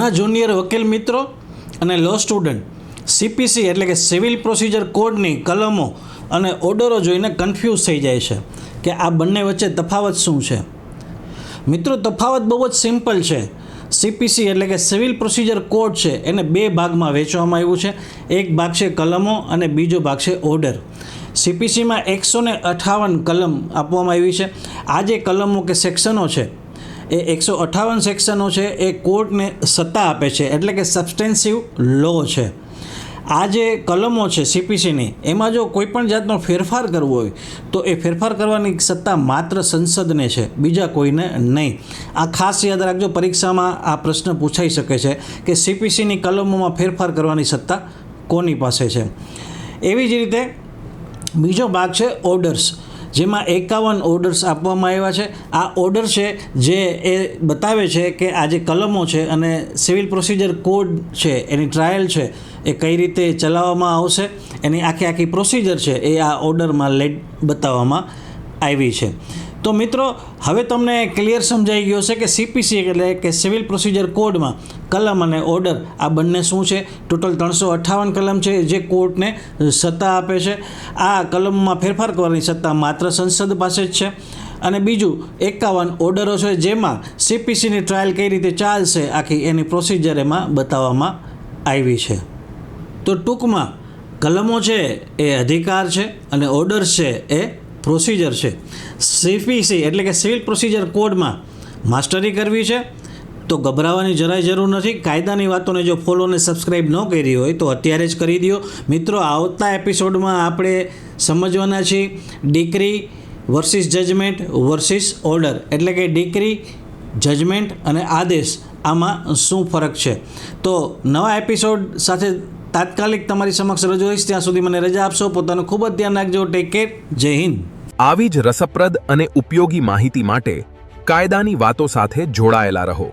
ઘણા જુનિયર વકીલ મિત્રો અને લો સ્ટુડન્ટ સીપીસી એટલે કે સિવિલ પ્રોસિજર કોડની કલમો અને ઓર્ડરો જોઈને કન્ફ્યુઝ થઈ જાય છે કે આ બંને વચ્ચે તફાવત શું છે. મિત્રો, તફાવત બહુ જ સિમ્પલ છે. સીપીસી એટલે કે સિવિલ પ્રોસિજર કોડ છે એને બે ભાગમાં વહેંચવામાં આવ્યું છે. એક ભાગ છે કલમો અને બીજો ભાગ છે ઓર્ડર. સીપીસીમાં 158 કલમ આપવામાં આવી છે. આ જે કલમો કે સેક્શનો છે એ 158 સેક્શનો છે એ કોર્ટને સત્તા આપે છે, એટલે કે સબસ્ટેન્સિવ લો છે. આ જે કલમો છે સીપીસીની, એમાં જો કોઈ પણ જાતનો ફેરફાર કરવો હોય તો એ ફેરફાર કરવાની સત્તા માત્ર સંસદને છે, બીજા કોઈને નહીં. આ ખાસ યાદ રાખજો, પરીક્ષામાં આ પ્રશ્ન પૂછાઈ શકે છે કે સીપીસીની કલમોમાં ફેરફાર કરવાની સત્તા કોની પાસે છે. એવી જ રીતે બીજો ભાગ છે ઓર્ડર્સ, જેમાં 51 ઓર્ડર્સ આપવામાં આવ્યા છે. આ ઓર્ડર છે જે એ બતાવે છે કે આ જે કલમો છે અને સિવિલ પ્રોસિજર કોડ છે એની ટ્રાયલ છે એ કઈ રીતે ચલાવવામાં આવશે, એની આખી પ્રોસિજર છે એ આ ઓર્ડરમાં બતાવવામાં આવી છે. તો મિત્રો, હવે તમને ક્લિયર સમજાઈ ગયો છે કે સીપીસી એટલે કે સિવિલ પ્રોસિજર કોડમાં કલમ અને ઓર્ડર આ બંને શું છે. ટોટલ 358 કલમ છે જે કોર્ટને સત્તા આપે છે. આ કલમમાં ફેરફાર કરવાની સત્તા માત્ર સંસદ પાસે જ છે. અને બીજું 51 ઓર્ડરો છે જેમાં સીપીસીની ટ્રાયલ કઈ રીતે ચાલશે આખી એની પ્રોસિજર એમાં બતાવવામાં આવી છે. તો ટૂંકમાં કલમો છે એ અધિકાર છે અને ઓર્ડર્સ છે એ પ્રોસિજર છે. સીપીસી એટલે કે સિવિલ પ્રોસિજર કોડમાં માસ્ટરી કરવી છે તો ગભરાવાની જરાય જરૂર નથી. કાયદાની વાતોને જો ફોલો અને સબસ્ક્રાઈબ ન કરી હોય તો અત્યારે જ કરી દો. મિત્રો, આવતા એપિસોડમાં આપણે સમજવાના છીએ decree versus judgement versus order, એટલે કે ડિક્રી, જજમેન્ટ અને આદેશ આમાં શું ફરક છે. તો નવા એપિસોડ સાથે તાત્કાલિક તમારી સમક્ષ રજૂ રહીશ. ત્યાં સુધી મને રજા આપશો. પોતાનું ખૂબ જ ધ્યાન રાખજો. Take care. જય હિન્દ. આવી જ રસપ્રદ અને ઉપયોગી માહિતી માટે કાયદાની વાતો સાથે જોડાયેલા રહો.